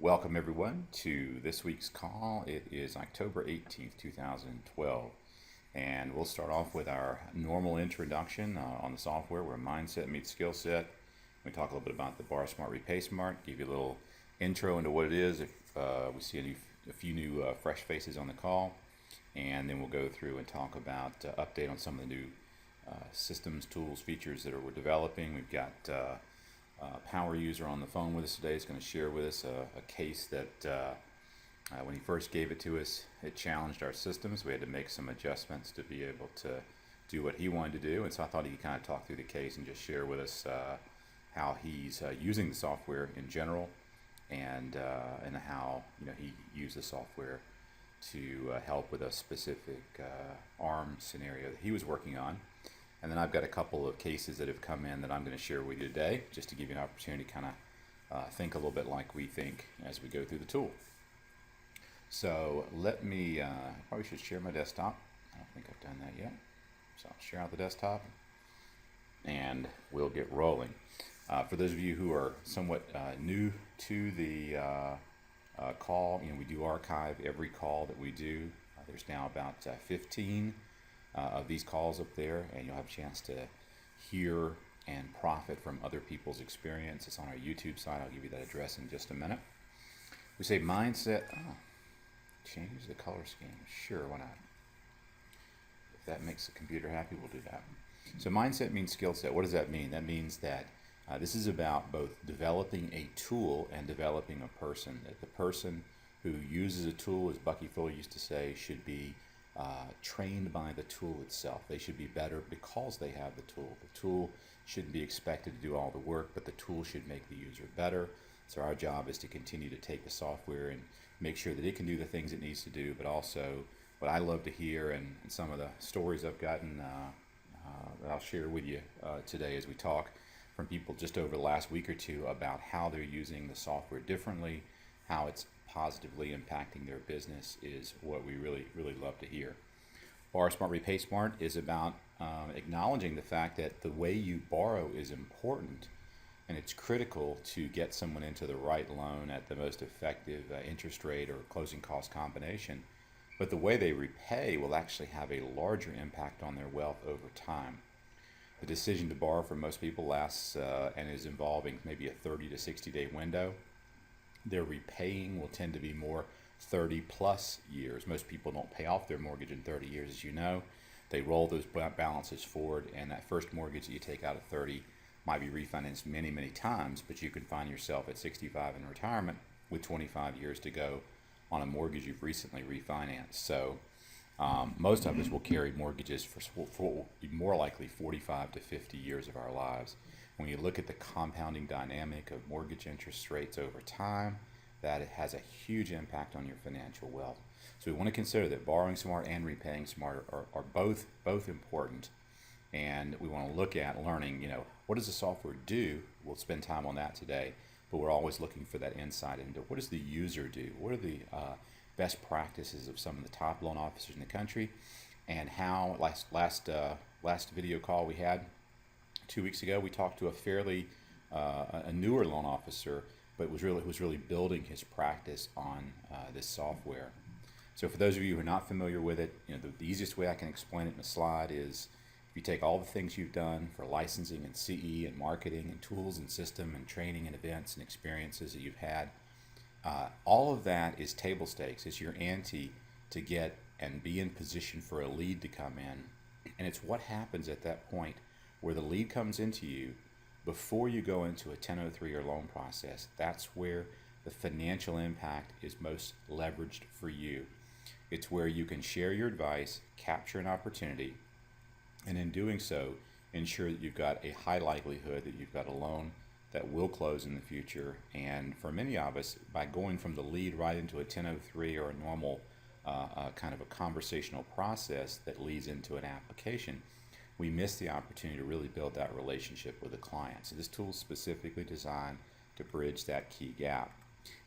Welcome everyone to this week's call. It is October 18th, 2012, and we'll start off with our normal introduction on the software where mindset meets skill set. We talk a little bit about the Borrow Smart, Repay Smart, give you a little intro into what it is if we see a few new fresh faces on the call, and then we'll go through and talk about update on some of the new systems, tools, features that we're developing. We've got power user on the phone with us today is going to share with us a case that when he first gave it to us, it challenged our systems. We had to make some adjustments to be able to do what he wanted to do, and so I thought he'd kind of talk through the case and just share with us how he's using the software in general, and how he used the software to help with a specific ARM scenario that he was working on. And then I've got a couple of cases that have come in that I'm going to share with you today, just to give you an opportunity to kind of think a little bit like we think as we go through the tool. So let me, I probably should share my desktop. I don't think I've done that yet. So I'll share out the desktop and we'll get rolling. For those of you who are somewhat new to the call, we do archive every call that we do. There's now about 15 of these calls up there, and you'll have a chance to hear and profit from other people's experience. It's on our YouTube site. I'll give you that address in just a minute. We say mindset. Change the color scheme. Sure, why not? If that makes the computer happy, we'll do that. So mindset means skill set. What does that mean? That means that this is about both developing a tool and developing a person. That the person who uses a tool, as Bucky Fuller used to say, should be trained by the tool itself. They should be better because they have the tool. The tool shouldn't be expected to do all the work, but the tool should make the user better. So our job is to continue to take the software and make sure that it can do the things it needs to do, but also what I love to hear and some of the stories I've gotten that I'll share with you today as we talk from people just over the last week or two about how they're using the software differently, how it's positively impacting their business is what we really love to hear. Borrow Smart, Repay Smart is about acknowledging the fact that the way you borrow is important, and it's critical to get someone into the right loan at the most effective interest rate or closing cost combination. But the way they repay will actually have a larger impact on their wealth over time. The decision to borrow for most people lasts and is involving maybe a 30 to 60 day window. Their repaying will tend to be more 30 plus years. Most people don't pay off their mortgage in 30 years, as you know. They roll those balances forward, and that first mortgage that you take out at 30 might be refinanced many times, but you can find yourself at 65 in retirement with 25 years to go on a mortgage you've recently refinanced. So most of us will carry mortgages for more likely 45 to 50 years of our lives. When you look at the compounding dynamic of mortgage interest rates over time, that it has a huge impact on your financial wealth. So we want to consider that borrowing smart and repaying smart are both important, and we want to look at learning, what does the software do? We'll spend time on that today, but we're always looking for that insight into what does the user do? What are the best practices of some of the top loan officers in the country, and how last video call we had 2 weeks ago, we talked to a newer loan officer, but was really building his practice on this software. So for those of you who are not familiar with it, the easiest way I can explain it in a slide is if you take all the things you've done for licensing and CE and marketing and tools and system and training and events and experiences that you've had, all of that is table stakes. It's your ante to get and be in position for a lead to come in, and it's what happens at that point where the lead comes into you before you go into a 1003 or loan process. That's where the financial impact is most leveraged for you. It's where you can share your advice, capture an opportunity, and in doing so, ensure that you've got a high likelihood that you've got a loan that will close in the future. And for many of us, by going from the lead right into a 1003 or a normal kind of a conversational process that leads into an application, we miss the opportunity to really build that relationship with the client. So this tool is specifically designed to bridge that key gap.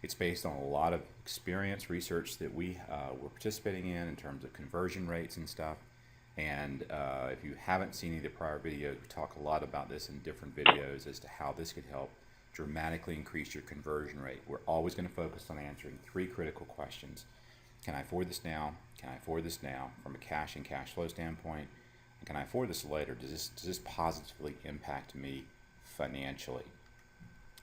It's based on a lot of experience, research that we were participating in terms of conversion rates and stuff. And if you haven't seen any of the prior videos, we talk a lot about this in different videos as to how this could help dramatically increase your conversion rate. We're always going to focus on answering three critical questions. Can I afford this now? Can I afford this now from a cash and cash flow standpoint? And can I afford this later? Does this positively impact me financially?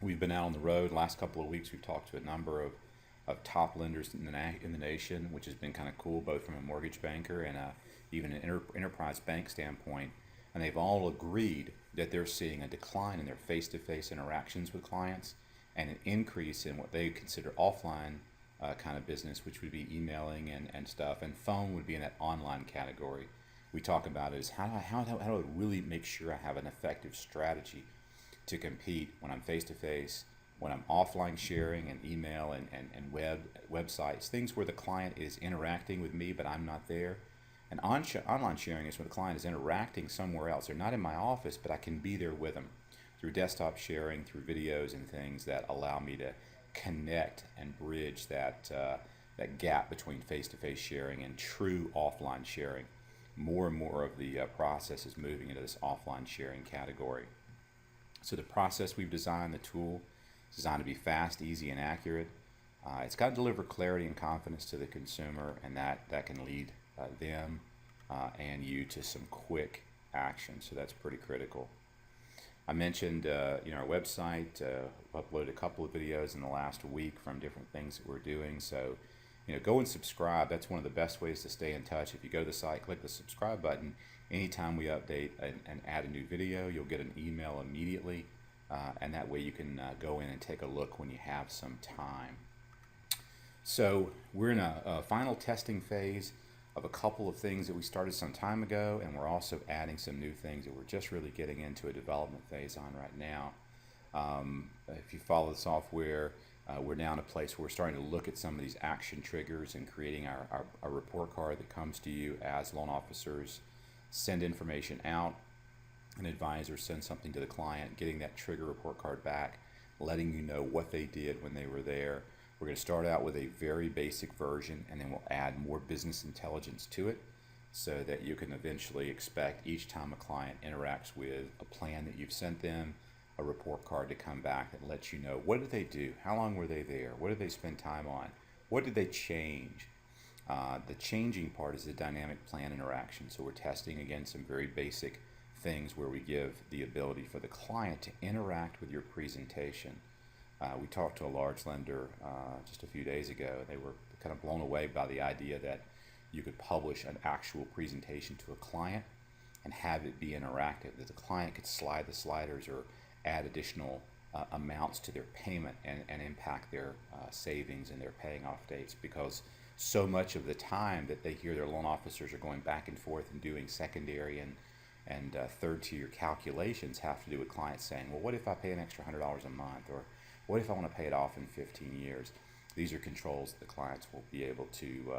We've been out on the road. Last couple of weeks, we've talked to a number of top lenders in the nation, which has been kind of cool, both from a mortgage banker and even an enterprise bank standpoint. And they've all agreed that they're seeing a decline in their face-to-face interactions with clients and an increase in what they consider offline kind of business, which would be emailing and stuff. And phone would be in that online category. We talk about it as how do I really make sure I have an effective strategy to compete when I'm face-to-face, when I'm offline sharing and email and websites, things where the client is interacting with me but I'm not there. And online sharing is when the client is interacting somewhere else. They're not in my office, but I can be there with them through desktop sharing, through videos and things that allow me to connect and bridge that gap between face-to-face sharing and true offline sharing. More and more of the process is moving into this offline sharing category. So the process we've designed, the tool, is designed to be fast, easy, and accurate. It's got to deliver clarity and confidence to the consumer, and that can lead them and you to some quick action. So that's pretty critical. I mentioned our website. Uploaded a couple of videos in the last week from different things that we're doing. So go and subscribe. That's one of the best ways to stay in touch. If you go to the site, click the subscribe button. Anytime we update and add a new video, you'll get an email immediately, and that way you can go in and take a look when you have some time. So we're in a final testing phase of a couple of things that we started some time ago, and we're also adding some new things that we're just really getting into a development phase on right now. If you follow the software, we're now in a place where we're starting to look at some of these action triggers and creating our report card that comes to you as loan officers send information out, an advisor sends something to the client, getting that trigger report card back, letting you know what they did when they were there. We're going to start out with a very basic version, and then we'll add more business intelligence to it so that you can eventually expect each time a client interacts with a plan that you've sent them, a report card to come back that lets you know what did they do, how long were they there, what did they spend time on, what did they change. The changing part is the dynamic plan interaction. So we're testing, again, some very basic things where we give the ability for the client to interact with your presentation. We talked to a large lender just a few days ago. They were kind of blown away by the idea that you could publish an actual presentation to a client and have it be interactive, that the client could slide the sliders or add additional amounts to their payment and impact their savings and their paying off dates, because so much of the time that they hear their loan officers are going back and forth and doing secondary and third tier calculations have to do with clients saying, well, what if I pay an extra $100 a month, or what if I want to pay it off in 15 years? These are controls that the clients will be able to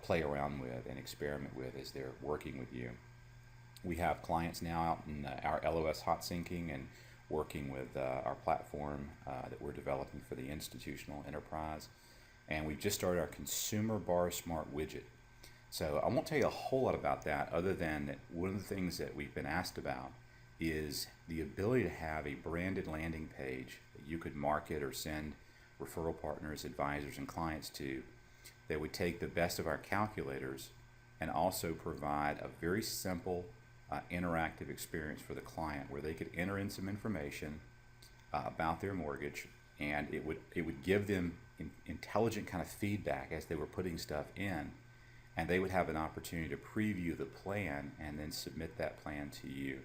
play around with and experiment with as they're working with you. We have clients now out in our LOS hot syncing and working with our platform that we're developing for the institutional enterprise. And we've just started our consumer bar smart widget. So I won't tell you a whole lot about that, other than that one of the things that we've been asked about is the ability to have a branded landing page that you could market or send referral partners, advisors, and clients to, that would take the best of our calculators and also provide a very simple interactive experience for the client where they could enter in some information about their mortgage, and it would give them intelligent kind of feedback as they were putting stuff in, and they would have an opportunity to preview the plan and then submit that plan to you.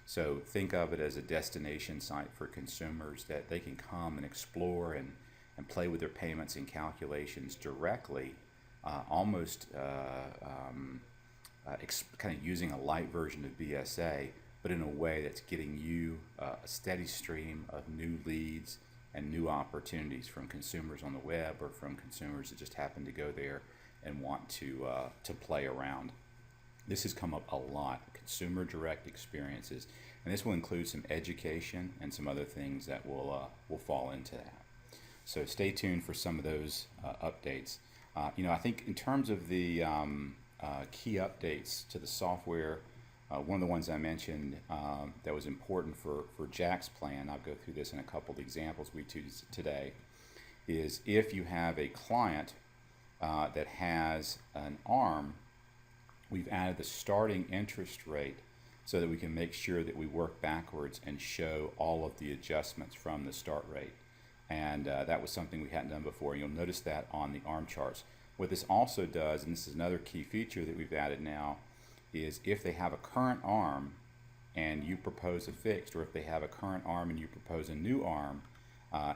So think of it as a destination site for consumers that they can come and explore and play with their payments and calculations directly, almost kind of using a light version of BSA, but in a way that's getting you a steady stream of new leads and new opportunities from consumers on the web or from consumers that just happen to go there and want to play around. This has come up a lot, consumer direct experiences, and this will include some education and some other things that will fall into that. So stay tuned for some of those updates. I think in terms of the key updates to the software, One of the ones I mentioned that was important for Jack's plan, I'll go through this in a couple of examples we choose today, is if you have a client that has an ARM, we've added the starting interest rate so that we can make sure that we work backwards and show all of the adjustments from the start rate. And that was something we hadn't done before. You'll notice that on the ARM charts. What this also does, and this is another key feature that we've added now, is if they have a current ARM and you propose a fixed, or if they have a current ARM and you propose a new ARM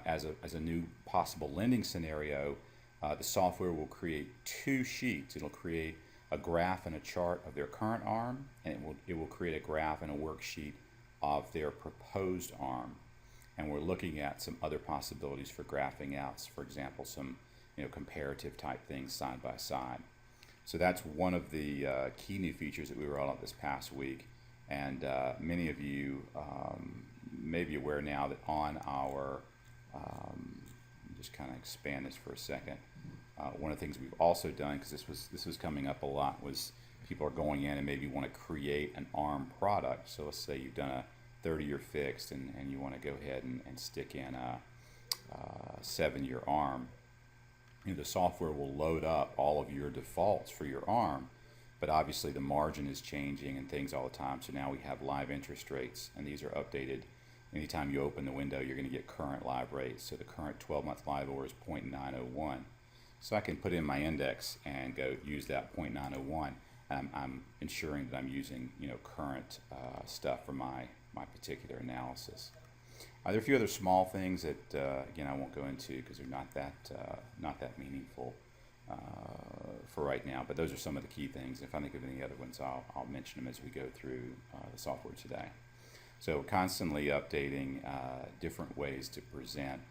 as a new possible lending scenario, the software will create two sheets. It'll create a graph and a chart of their current ARM, and it will create a graph and a worksheet of their proposed ARM. And we're looking at some other possibilities for graphing out, for example, some comparative type things side by side. So that's one of the key new features that we rolled out this past week. And many of you may be aware now that on our, just kind of expand this for a second. One of the things we've also done, because this was coming up a lot, was people are going in and maybe want to create an ARM product. So let's say you've done a 30-year fixed and you want to go ahead and stick in a 7-year ARM. The software will load up all of your defaults for your ARM, but obviously the margin is changing and things all the time. So now we have live interest rates, and these are updated. Anytime you open the window, you're going to get current live rates. So the current 12-month LIBOR is 0.901. So I can put in my index and go use that 0.901. I'm ensuring that I'm using current stuff for my particular analysis. There are a few other small things that again I won't go into because they're not that meaningful for right now. But those are some of the key things. If I think of any other ones, I'll mention them as we go through the software today. So constantly updating different ways to present.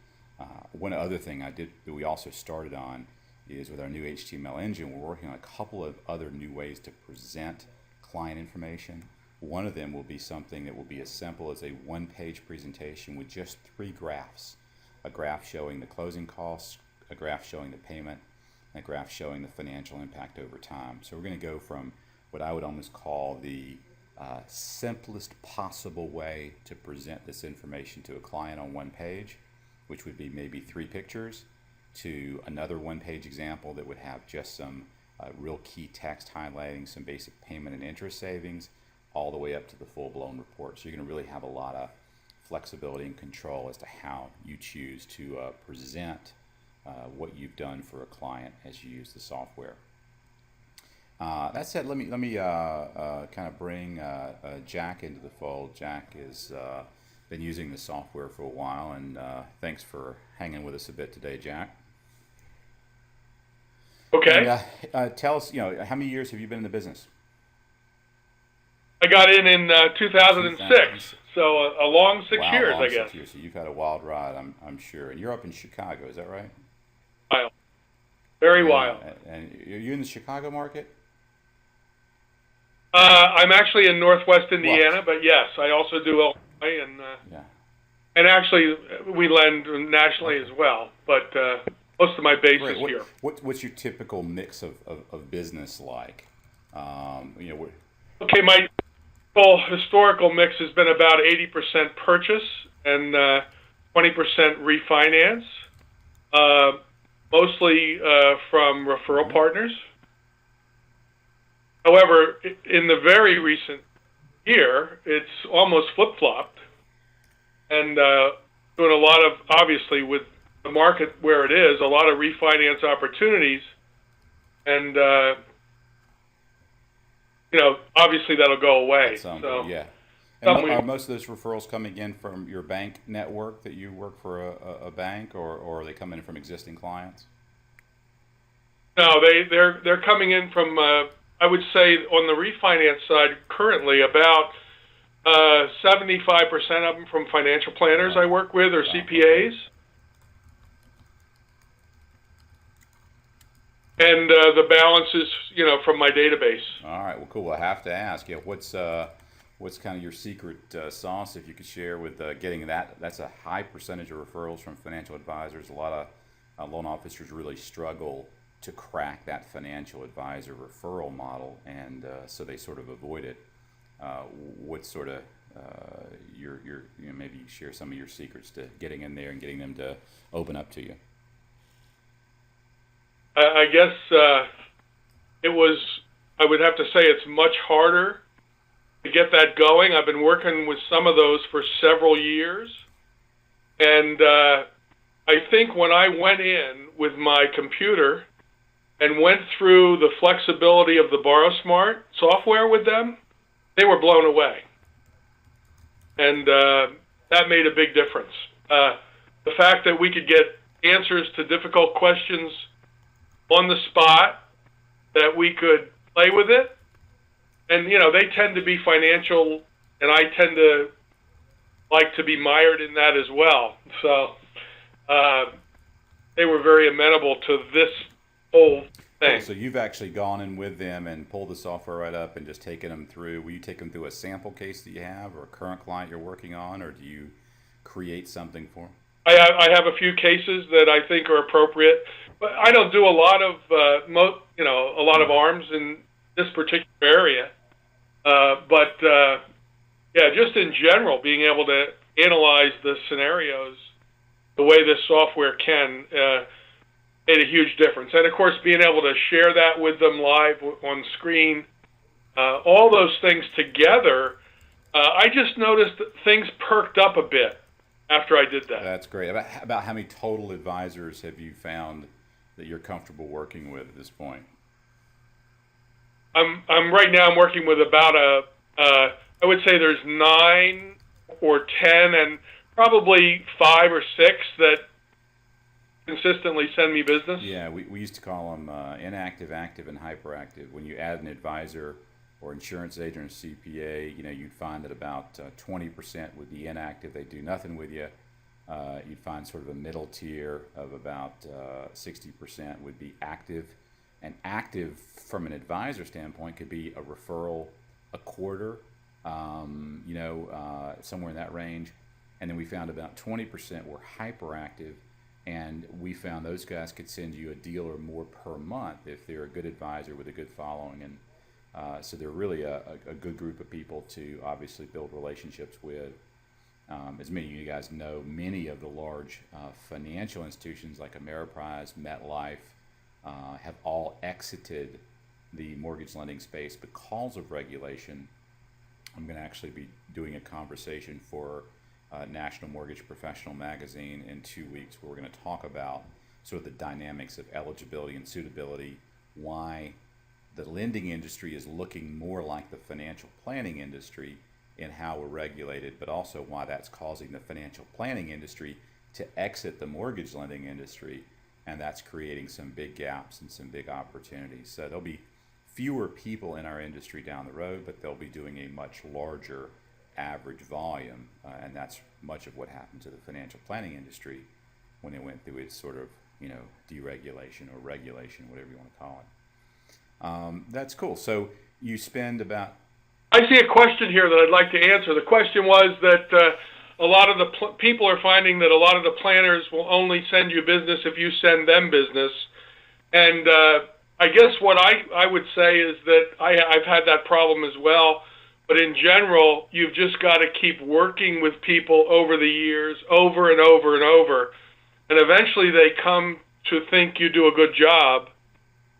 One other thing that we also started on is with our new HTML engine, we're working on a couple of other new ways to present client information. One of them will be something that will be as simple as a one-page presentation with just 3 graphs. A graph showing the closing costs, a graph showing the payment, and a graph showing the financial impact over time. So we're going to go from what I would almost call the simplest possible way to present this information to a client on one page, which would be maybe 3 pictures, to another one-page example that would have just some real key text highlighting some basic payment and interest savings, all the way up to the full-blown report. So you're going to really have a lot of flexibility and control as to how you choose to present what you've done for a client as you use the software. That said, let me kind of bring Jack into the fold. Jack has been using the software for a while, and thanks for hanging with us a bit today, Jack. Okay. And, tell us, how many years have you been in the business? I got in 2006, so a long 6 years, I guess. 6 years. So you've had a wild ride, I'm sure. And you're up in Chicago, is that right? Wild. Very wild. And are you in the Chicago market? I'm actually in Northwest Indiana, but yes, I also do Illinois, and actually we lend nationally as well. But most of my base is here. What's your typical mix of business like? Okay, my historical mix has been about 80% purchase and 20% refinance, mostly from referral partners. However, in the very recent year, it's almost flip-flopped, and doing a lot of, obviously, with the market where it is, a lot of refinance opportunities, and obviously that'll go away. So, yeah. And are most of those referrals coming in from your bank network that you work for a bank, or are they coming in from existing clients? No, they're coming in from. I would say on the refinance side, currently about 75% of them from financial planners I work with or CPAs. And the balance is, from my database. All right. Well, cool. I have to ask, what's kind of your secret sauce, if you could share, with getting that? That's a high percentage of referrals from financial advisors. A lot of loan officers really struggle to crack that financial advisor referral model, and so they sort of avoid it. what sort of maybe share some of your secrets to getting in there and getting them to open up to you. I guess I would have to say it's much harder to get that going. I've been working with some of those for several years. And I think when I went in with my computer and went through the flexibility of the BorrowSmart software with them, they were blown away. And that made a big difference. The fact that we could get answers to difficult questions on the spot, that we could play with it. And, they tend to be financial, and I tend to like to be mired in that as well. So they were very amenable to this whole thing. Cool. So you've actually gone in with them and pulled the software right up and just taken them through. Will you take them through a sample case that you have or a current client you're working on, or do you create something for them? I have a few cases that I think are appropriate, but I don't do a lot of a lot of arms in this particular area. Just in general, being able to analyze the scenarios the way this software can made a huge difference. And of course, being able to share that with them live on screen, all those things together, I just noticed that things perked up a bit after I did that. That's great. About how many total advisors have you found that you're comfortable working with at this point? I'm right now. I'm working with about I would say there's 9 or 10, and probably 5 or 6 that consistently send me business. Yeah, we used to call them inactive, active, and hyperactive. When you add an advisor or insurance agent or CPA, you'd find that about 20% would be inactive. They do nothing with you. You'd find sort of a middle tier of about 60% would be active. And active from an advisor standpoint could be a referral, a quarter, somewhere in that range. And then we found about 20% were hyperactive, and we found those guys could send you a deal or more per month if they're a good advisor with a good following. And so they're really a good group of people to obviously build relationships with. As many of you guys know, many of the large financial institutions like Ameriprise, MetLife, have all exited the mortgage lending space because of regulation. I'm going to actually be doing a conversation for National Mortgage Professional magazine in 2 weeks, where we're going to talk about sort of the dynamics of eligibility and suitability, why the lending industry is looking more like the financial planning industry in how we're regulated, but also why that's causing the financial planning industry to exit the mortgage lending industry, and that's creating some big gaps and some big opportunities. So there'll be fewer people in our industry down the road, but they'll be doing a much larger average volume, and that's much of what happened to the financial planning industry when it went through its sort of deregulation or regulation, whatever you want to call it. That's cool. So you spend about... I see a question here that I'd like to answer. The question was that a lot of the people are finding that a lot of the planners will only send you business if you send them business. And I guess what I would say is that I've had that problem as well. But in general, you've just got to keep working with people over the years, over and over and over. And eventually they come to think you do a good job.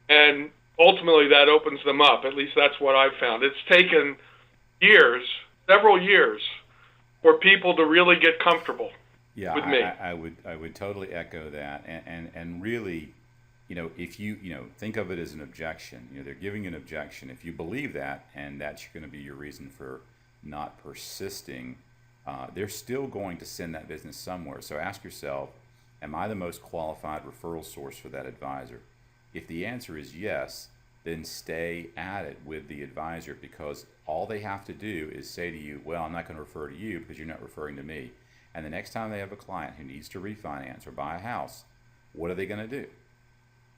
And ultimately that opens them up. At least that's what I've found. It's taken years, several years, for people to really get comfortable with me. I would totally echo that. And really, if you think of it as an objection, they're giving you an objection. If you believe that, and that's going to be your reason for not persisting, they're still going to send that business somewhere. So ask yourself, am I the most qualified referral source for that advisor? If the answer is yes, then stay at it with the advisor, because all they have to do is say to you, well, I'm not going to refer to you because you're not referring to me. And the next time they have a client who needs to refinance or buy a house, what are they going to do?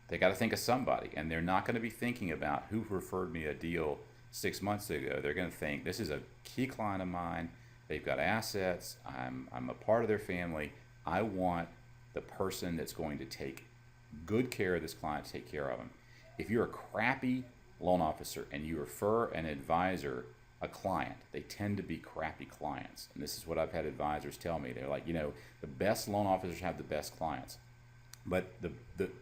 They got to think of somebody, and they're not going to be thinking about who referred me a deal 6 months ago. They're going to think, this is a key client of mine. They've got assets. I'm a part of their family. I want the person that's going to take good care of this client to take care of them. If you're a crappy loan officer and you refer an advisor a client. They tend to be crappy clients. And this is what I've had advisors tell me. They're like, the best loan officers have the best clients. But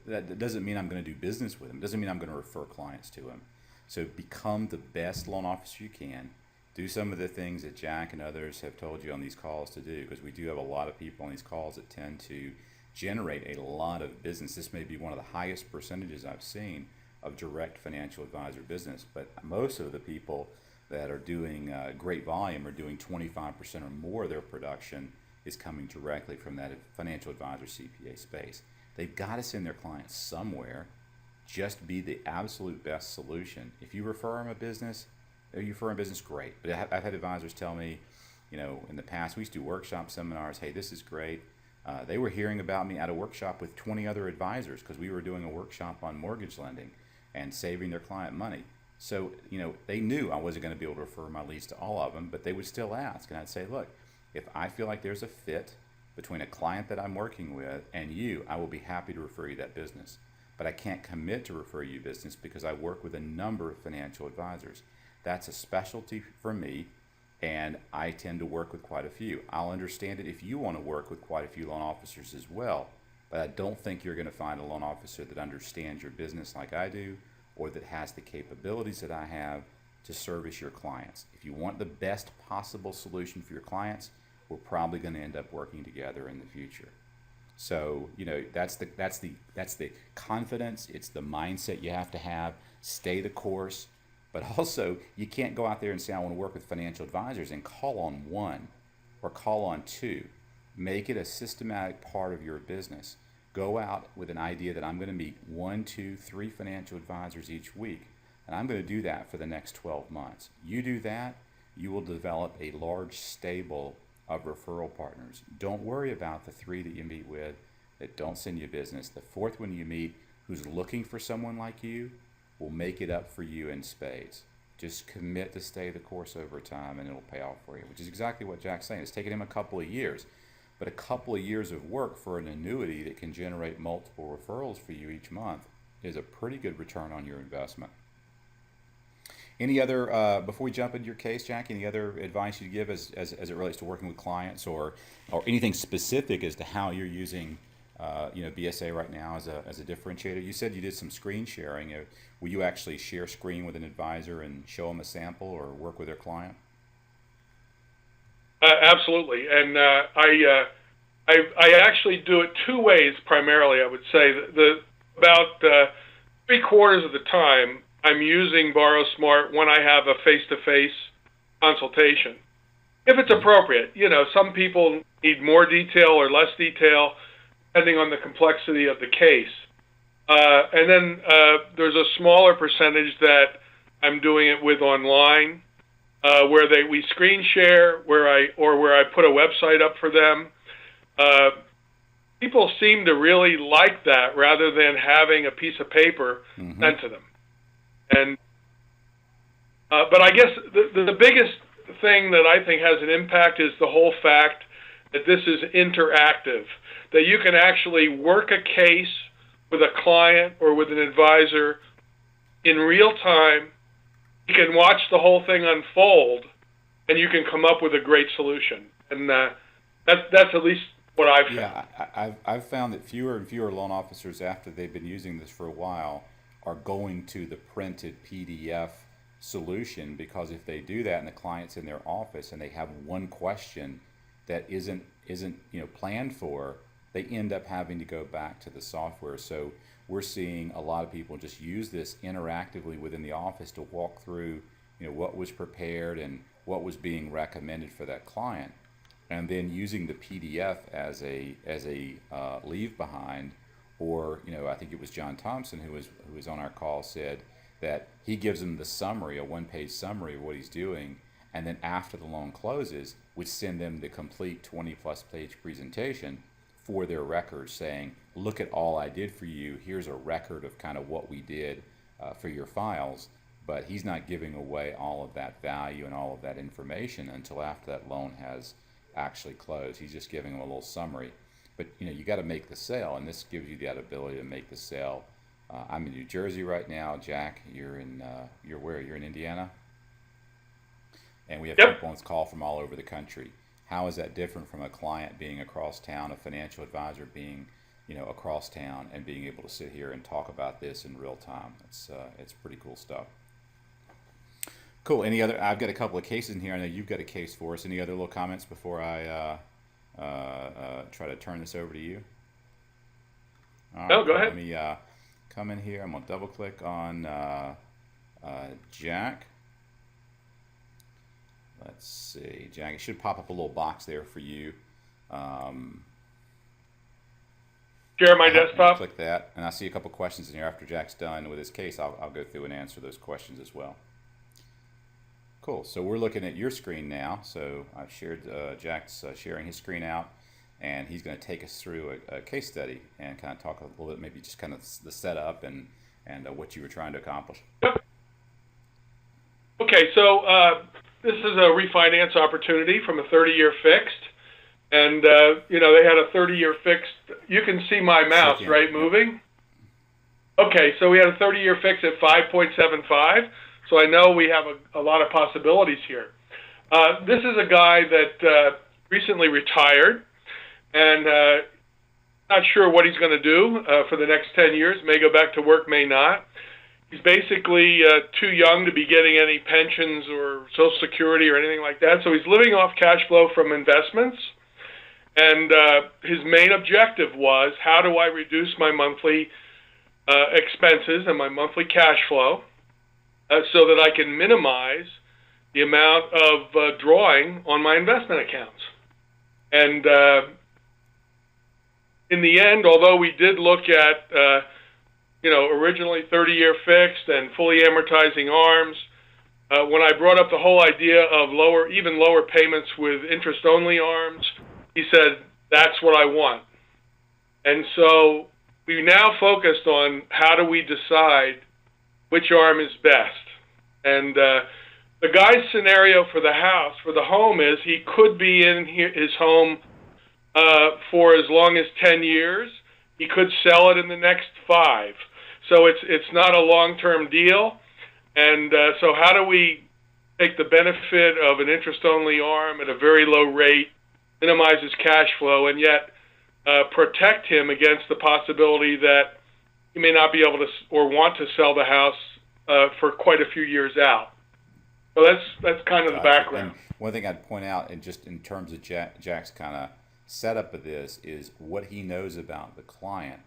that doesn't mean I'm going to do business with them. It doesn't mean I'm going to refer clients to them. So become the best loan officer you can. Do some of the things that Jack and others have told you on these calls to do, because we do have a lot of people on these calls that tend to generate a lot of business. This may be one of the highest percentages I've seen of direct financial advisor business, but most of the people that are doing great volume are doing 25% or more of their production is coming directly from that financial advisor CPA space. They've got to send their clients somewhere. Just be the absolute best solution. If you refer them a business, great. But I've had advisors tell me, in the past, we used to do workshop seminars. Hey, this is great. They were hearing about me at a workshop with 20 other advisors because we were doing a workshop on mortgage lending and saving their client money. So, they knew I wasn't going to be able to refer my leads to all of them, but they would still ask. And I'd say, look, if I feel like there's a fit between a client that I'm working with and you, I will be happy to refer you that business. But I can't commit to refer you business because I work with a number of financial advisors. That's a specialty for me, and I tend to work with quite a few. I'll understand it if you want to work with quite a few loan officers as well, but I don't think you're going to find a loan officer that understands your business like I do, or that has the capabilities that I have to service your clients. If you want the best possible solution for your clients, we're probably going to end up working together in the future. So, that's the confidence. It's the mindset you have to have. Stay the course. But also, you can't go out there and say, I want to work with financial advisors and call on one or call on two. Make it a systematic part of your business. Go out with an idea that I'm going to meet 1, 2, 3 financial advisors each week. And I'm going to do that for the next 12 months. You do that, you will develop a large stable of referral partners. Don't worry about the 3 that you meet with that don't send you business. The 4th one you meet who's looking for someone like you will make it up for you in spades. Just commit to stay the course over time and it'll pay off for you, which is exactly what Jack's saying. It's taken him a couple of years, but a couple of years of work for an annuity that can generate multiple referrals for you each month is a pretty good return on your investment. Any other, before we jump into your case, Jack, any other advice you'd give as it relates to working with clients or anything specific as to how you're using BSA right now as a differentiator? You said you did some screen sharing. Will you actually share screen with an advisor and show them a sample or work with their client? Absolutely, and I actually do it 2 ways primarily. I would say about 3/4 of the time I'm using BorrowSmart when I have a face-to-face consultation, if it's appropriate. Some people need more detail or less detail, depending on the complexity of the case. And then there's a smaller percentage that I'm doing it with online, where we screen share, where I put a website up for them. People seem to really like that rather than having a piece of paper sent to them. And but I guess the biggest thing that I think has an impact is the whole fact that this is interactive, that you can actually work a case with a client or with an advisor in real time. You can watch the whole thing unfold, and you can come up with a great solution. And that's at least what I've found. Yeah, I've found that fewer and fewer loan officers, after they've been using this for a while, are going to the printed PDF solution, because if they do that and the client's in their office and they have one question that isn't planned for, they end up having to go back to the software. So we're seeing a lot of people just use this interactively within the office to walk through what was prepared and what was being recommended for that client, and then using the PDF as a leave behind. Or I think it was John Thompson who was on our call, said that he gives them the summary, a 1-page summary of what he's doing, and then after the loan closes, would send them the complete 20+ page presentation for their records, saying, look at all I did for you. Here's a record of kind of what we did for your files. But he's not giving away all of that value and all of that information until after that loan has actually closed. He's just giving them a little summary. But you got to make the sale, and this gives you that ability to make the sale. I'm in New Jersey right now. Jack, you're where? You're in Indiana. and we have Yep. people on this call from all over the country. How is that different from a client being across town, a financial advisor being, across town, and being able to sit here and talk about this in real time? It's pretty cool stuff. Cool. Any other? I've got a couple of cases in here. I know you've got a case for us. Any other little comments before I try to turn this over to you? All No, right, go cool. ahead. Let me come in here. I'm gonna double click on Jack. Let's see, Jack. It should pop up a little box there for you. Share my desktop. Click that, and I see a couple questions in here. After Jack's done with his case, I'll go through and answer those questions as well. Cool. So we're looking at your screen now. So I've shared, Jack's sharing his screen out, and he's going to take us through a case study and kind of talk a little bit, maybe just kind of the setup and what you were trying to accomplish. Okay, so this is a refinance opportunity from a 30-year fixed. And, they had a 30-year fixed. You can see my mouse, right, moving? Okay, so we had a 30-year fix at 5.75. So I know we have a lot of possibilities here. This is a guy that recently retired and not sure what he's going to do for the next 10 years. May go back to work, may not. He's basically too young to be getting any pensions or Social Security or anything like that. So he's living off cash flow from investments. And his main objective was, how do I reduce my monthly expenses and my monthly cash flow so that I can minimize the amount of drawing on my investment accounts? And in the end, although we did look at, originally 30-year fixed and fully amortizing ARMs, when I brought up the whole idea of even lower payments with interest-only ARMs, he said, that's what I want. And so we now focused on how do we decide which ARM is best. And the guy's scenario for the home is he could be in his home for as long as 10 years. He could sell it in the next 5. So it's not a long-term deal. And so how do we take the benefit of an interest-only ARM at a very low rate, minimize his cash flow, and yet protect him against the possibility that he may not be able to or want to sell the house for quite a few years out. So that's kind of the background. And one thing I'd point out, and just in terms of Jack's kind of setup of this, is what he knows about the client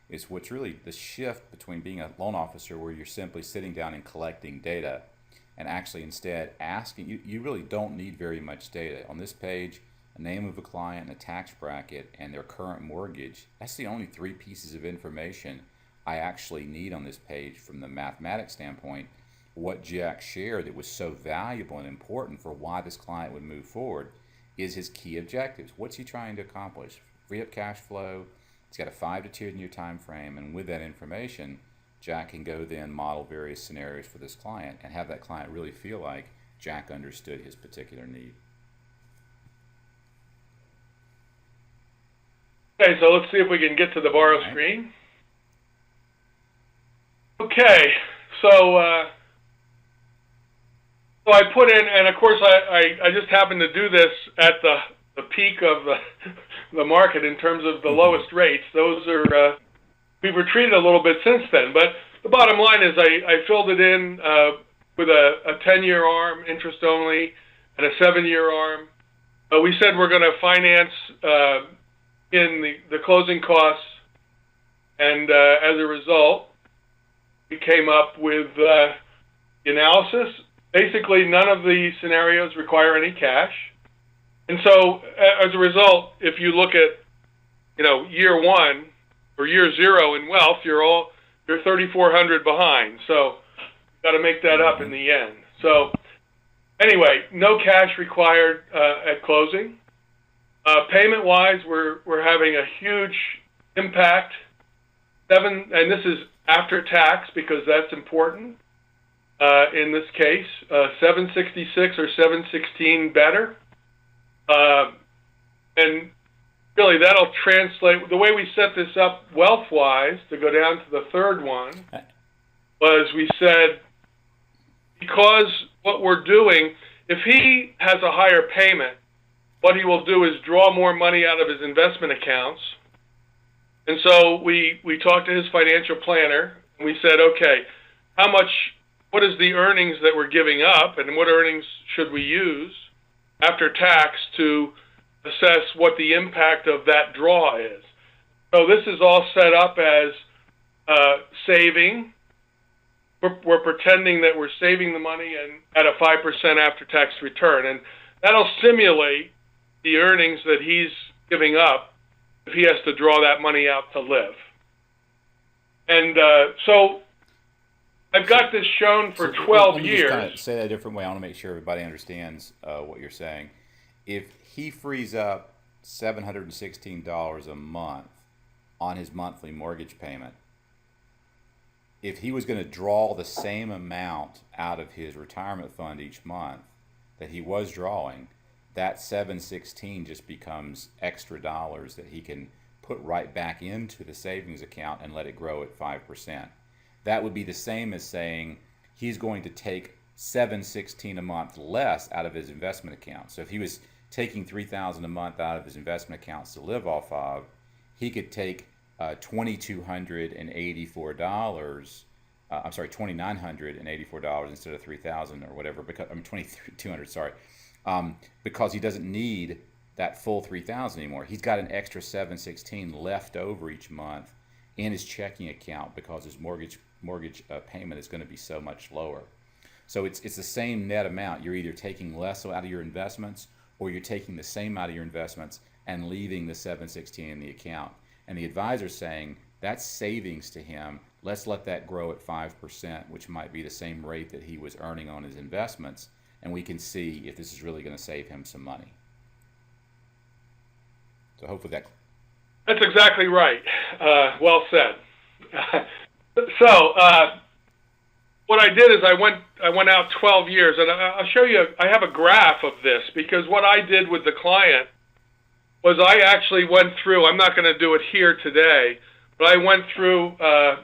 is what's really the shift between being a loan officer where you're simply sitting down and collecting data and actually instead asking. You really don't need very much data. On this page, a name of a client, a tax bracket, and their current mortgage. That's the only 3 pieces of information I actually need on this page from the mathematics standpoint. What Jack shared that was so valuable and important for why this client would move forward is his key objectives. What's he trying to accomplish? Free up cash flow. He's got a 5 to 10 year time frame, and with that information, Jack can go then model various scenarios for this client and have that client really feel like Jack understood his particular need. Okay, so let's see if we can get to the borrow screen. Okay, so I put in, and of course I just happened to do this at the peak of the market in terms of the lowest rates. Those are, we've retreated a little bit since then, but the bottom line is I filled it in with a 10-year ARM, interest only, and a 7-year ARM. We said we're going to finance in the closing costs, and as a result, we came up with the analysis. Basically, none of the scenarios require any cash. And so, as a result, if you look at, year 1 or year 0 in wealth, you're $3,400 behind. So, you've got to make that up in the end. So, anyway, no cash required at closing. Payment-wise, we're having a huge impact. And this is after tax because that's important. In this case, 766 or 716 better. And really that'll translate, the way we set this up wealth-wise, to go down to the third one, was we said, because what we're doing if he has a higher payment, what he will do is draw more money out of his investment accounts. And so we talked to his financial planner, and we said, okay, what is the earnings that we're giving up, and what earnings should we use after tax to assess what the impact of that draw is? So this is all set up as saving. We're pretending that we're saving the money and at a 5% after-tax return, and that'll simulate the earnings that he's giving up if he has to draw that money out to live. And so I've got this shown for 12 let me years. Just kind of say that a different way. I want to make sure everybody understands what you're saying. If he frees up $716 a month on his monthly mortgage payment, if he was going to draw the same amount out of his retirement fund each month that he was drawing, that $716 just becomes extra dollars that he can put right back into the savings account and let it grow at 5%. That would be the same as saying he's going to take $716 a month less out of his investment account. So if he was taking $3,000 a month out of his investment accounts to live off of, he could take $2,984 instead of $3,000 or whatever, because $2,200, sorry, because he doesn't need that full $3,000 anymore. He's got an extra $716 left over each month in his checking account because his mortgage payment is going to be so much lower. So it's the same net amount. You're either taking less out of your investments, or you're taking the same out of your investments and leaving the $716 in the account. And the advisor's saying that's savings to him. Let's let that grow at 5%, which might be the same rate that he was earning on his investments, and we can see if this is really going to save him some money. So hopefully That's exactly right. Well said. So what I did is I went out 12 years, and I'll show you. I have a graph of this because what I did with the client was I actually went through. I'm not going to do it here today, but I went through. I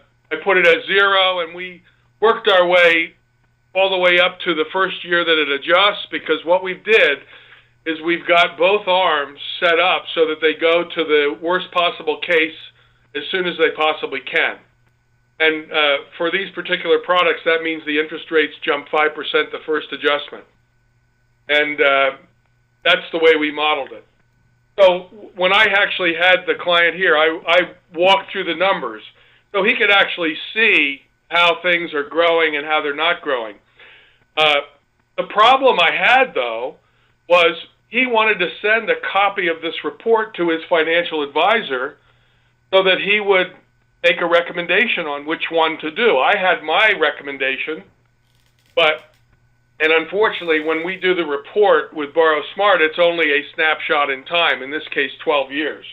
put it at 0, and we worked our way all the way up to the first year that it adjusts, because what we did is we've got both arms set up so that they go to the worst possible case as soon as they possibly can. And for these particular products, that means the interest rates jump 5% the first adjustment. And that's the way we modeled it. So when I actually had the client here, I walked through the numbers so he could actually see how things are growing and how they're not growing. The problem I had, though, was he wanted to send a copy of this report to his financial advisor so that he would make a recommendation on which one to do. I had my recommendation, and unfortunately, when we do the report with Borrow Smart, it's only a snapshot in time, in this case, 12 years.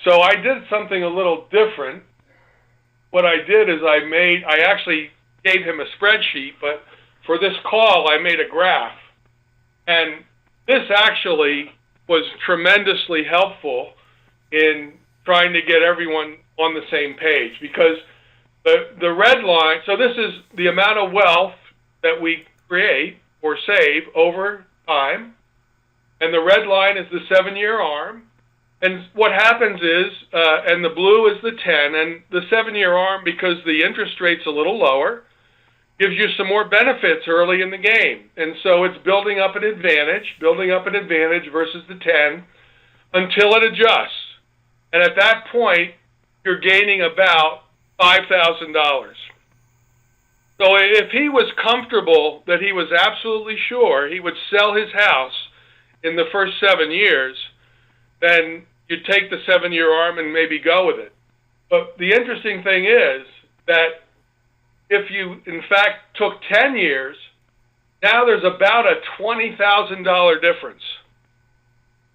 So I did something a little different. What I did is I actually gave him a spreadsheet, but for this call, I made a graph. And this actually was tremendously helpful in trying to get everyone on the same page, because the red line, so this is the amount of wealth that we create or save over time, and the red line is the 7-year arm. And what happens is, and the blue is the 10, and the 7-year arm, because the interest rate's a little lower, gives you some more benefits early in the game. And so it's building up an advantage versus the 10 until it adjusts. And at that point, you're gaining about $5,000. So if he was comfortable that he was absolutely sure he would sell his house in the first 7 years, then you take the 7-year arm and maybe go with it. But the interesting thing is that if you, in fact, took 10 years, now there's about a $20,000 difference.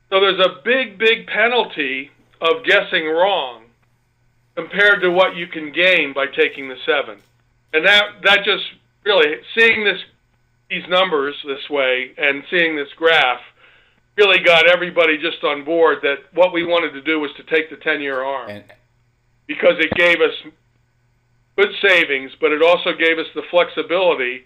So there's a big, big penalty of guessing wrong compared to what you can gain by taking the 7. And that just really, seeing these numbers this way and seeing this graph really got everybody just on board that what we wanted to do was to take the 10-year arm, because it gave us good savings, but it also gave us the flexibility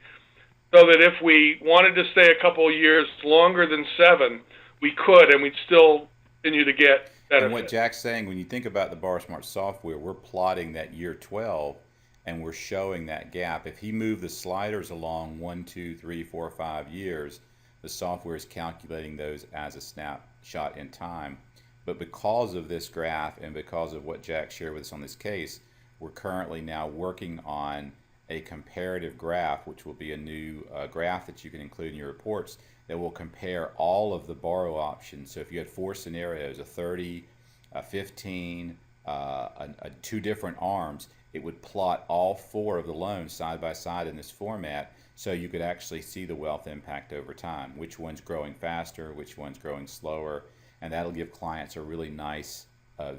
so that if we wanted to stay a couple of years longer than 7, we could, and we'd still continue to get benefit. And what Jack's saying, when you think about the BarSmart software, we're plotting that year 12, and we're showing that gap. If he moved the sliders along 1, 2, 3, 4, 5 years, the software is calculating those as a snapshot in time. But because of this graph and because of what Jack shared with us on this case, we're currently now working on a comparative graph, which will be a new graph that you can include in your reports that will compare all of the borrow options. So if you had 4 scenarios, a 30, a 15, 2 different arms, it would plot all 4 of the loans side by side in this format, so you could actually see the wealth impact over time, which one's growing faster, which one's growing slower, and that'll give clients a really nice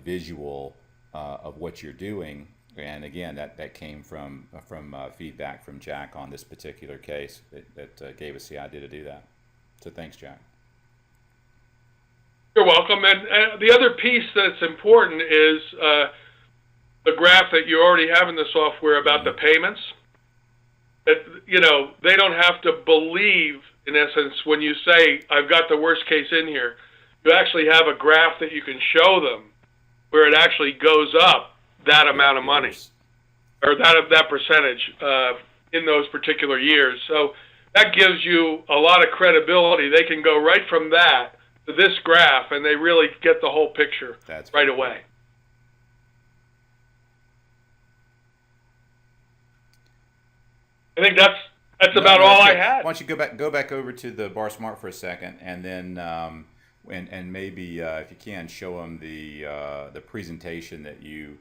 visual of what you're doing. And again, that came from feedback from Jack on this particular case that gave us the idea to do that. So thanks, Jack. You're welcome. And the other piece that's important is the graph that you already have in the software about the payments. That, you know, they don't have to believe, in essence, when you say, I've got the worst case in here. You actually have a graph that you can show them where it actually goes up that amount of money, or that percentage in those particular years. So that gives you a lot of credibility. They can go right from that to this graph, and they really get the whole picture right away. I think that's about all I had. Why don't you go back over to the BarSmart for a second, and then and maybe if you can show them the presentation that you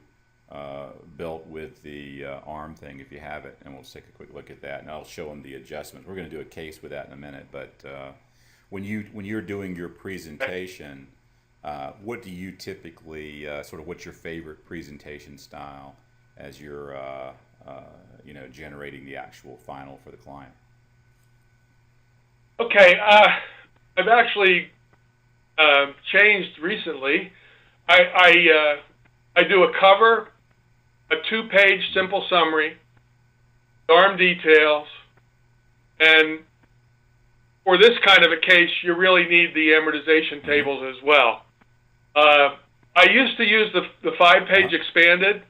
built with the ARM thing, if you have it, and we'll take a quick look at that, and I'll show them the adjustments. We're going to do a case with that in a minute, but when you're doing your presentation, what do you typically sort of, what's your favorite presentation style as you're generating the actual final for the client? Okay, I've actually changed recently. I do a cover, a 2-page simple summary, ARM details, and for this kind of a case, you really need the amortization tables as well. I used to use the 5-page expanded.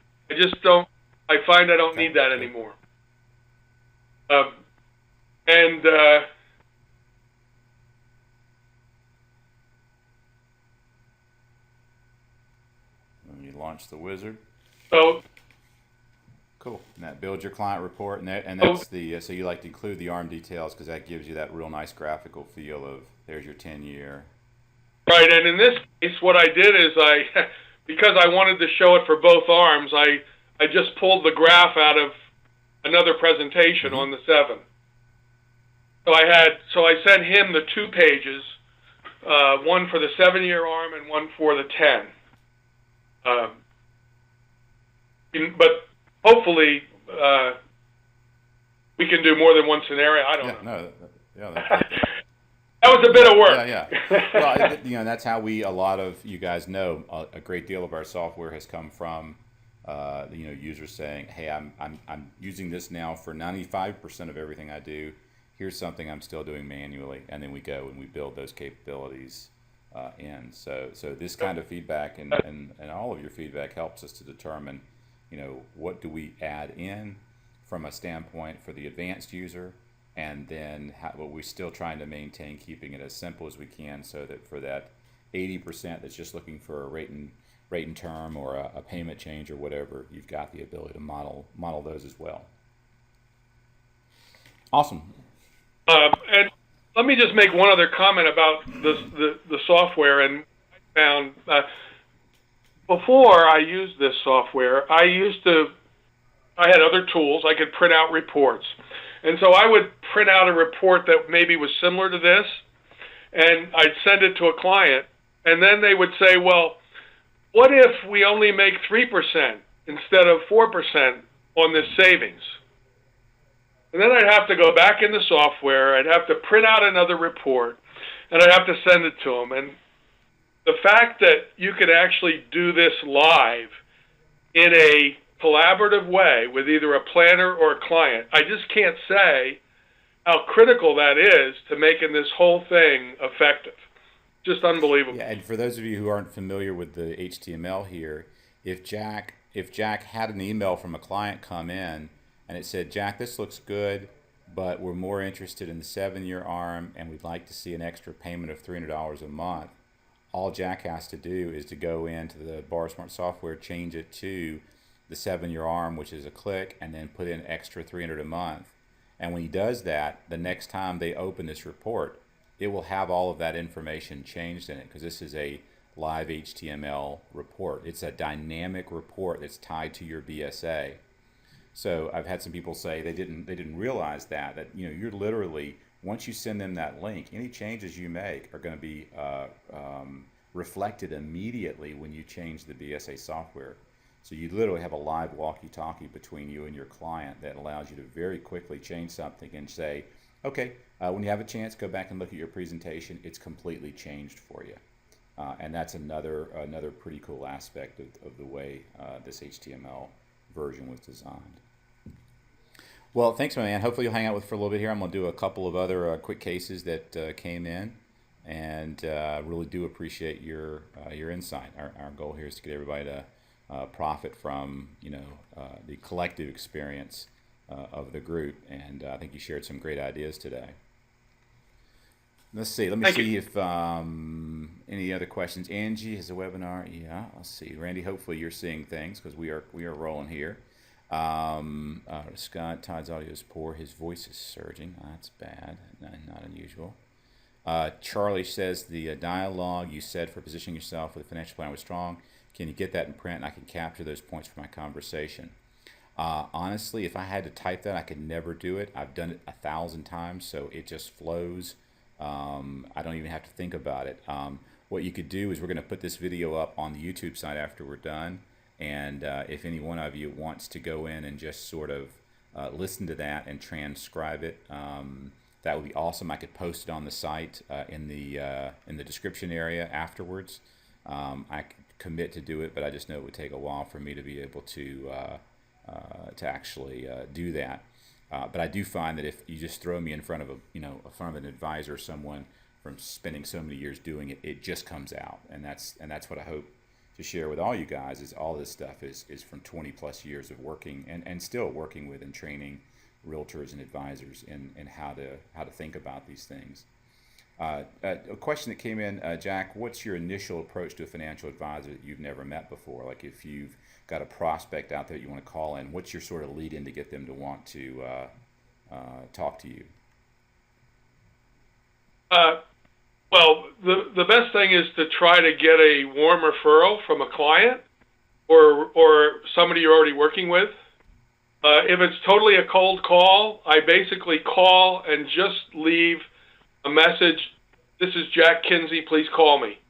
I find I don't need that anymore. When you launch the wizard. So cool. And that builds your client report, and that's so you like to include the ARM details because that gives you that real nice graphical feel of there's your 10-year. Right, and in this case, what I did is because I wanted to show it for both arms, I just pulled the graph out of another presentation on the 7. So I sent him the 2 pages, one for the 7-year arm and one for the 10. But hopefully we can do more than one scenario. I don't know. That was a bit of work. Well, that's how a lot of you guys know a great deal of our software has come from. Users saying, "Hey, I'm using this now for 95% of everything I do. Here's something I'm still doing manually," and then we go and we build those capabilities in. So this kind of feedback and all of your feedback helps us to determine, what do we add in from a standpoint for the advanced user, and then what we're still trying to maintain, keeping it as simple as we can, so that for that 80% that's just looking for a rate and term or a payment change or whatever, you've got the ability to model those as well. Awesome. And let me just make one other comment about the software. And I found before I used this software, I had other tools. I could print out reports. And so I would print out a report that maybe was similar to this, and I'd send it to a client, and then they would say, well, what if we only make 3% instead of 4% on this savings? And then I'd have to go back in the software, I'd have to print out another report, and I'd have to send it to them. And the fact that you could actually do this live in a collaborative way with either a planner or a client, I just can't say how critical that is to making this whole thing effective. Just unbelievable. Yeah, and for those of you who aren't familiar with the HTML here, if Jack had an email from a client come in and it said, Jack, this looks good, but we're more interested in the 7-year ARM and we'd like to see an extra payment of $300 a month, all Jack has to do is to go into the BarSmart software, change it to the 7-year ARM, which is a click, and then put in extra $300 a month. And when he does that, the next time they open this report, it will have all of that information changed in it, because this is a live HTML report. It's a dynamic report that's tied to your BSA. So I've had some people say they didn't realize that you're literally, once you send them that link, any changes you make are going to be reflected immediately when you change the BSA software. So you literally have a live walkie-talkie between you and your client that allows you to very quickly change something and say, okay, when you have a chance, go back and look at your presentation. It's completely changed for you. And that's another pretty cool aspect of the way this HTML version was designed. Well, thanks, my man. Hopefully you'll hang out with for a little bit here. I'm going to do a couple of other quick cases that came in, and really do appreciate your insight. Our goal here is to get everybody to profit from the collective experience of the group, and I think you shared some great ideas today. Let's see. Let me see if any other questions. Angie has a webinar. Yeah, let's see. Randy, hopefully you're seeing things, because we are rolling here. Scott, Todd's audio is poor. His voice is surging. That's bad. Not unusual. Charlie says the dialogue you said for positioning yourself with a financial plan was strong. Can you get that in print, and I can capture those points for my conversation? Honestly, if I had to type that, I could never do it. I've done it 1,000 times, so it just flows. I don't even have to think about it. What you could do is, we're going to put this video up on the YouTube site after we're done, and if any one of you wants to go in and just sort of listen to that and transcribe it, that would be awesome. I could post it on the site in the description area afterwards. I could commit to do it, but I just know it would take a while for me to be able to actually do that. But I do find that if you just throw me in front of an advisor or someone from spending so many years doing it, it just comes out, and that's what I hope to share with all you guys. Is all this stuff is from 20 plus years of working and still working with and training realtors and advisors in how to think about these things. A question that came in, Jack, what's your initial approach to a financial advisor that you've never met before? Like, if you've got a prospect out there that you want to call in, what's your sort of lead in to get them to want to talk to you? Well, the best thing is to try to get a warm referral from a client or somebody you're already working with. If it's totally a cold call, I basically call and just leave a message. This is Jack Kinsey, please call me.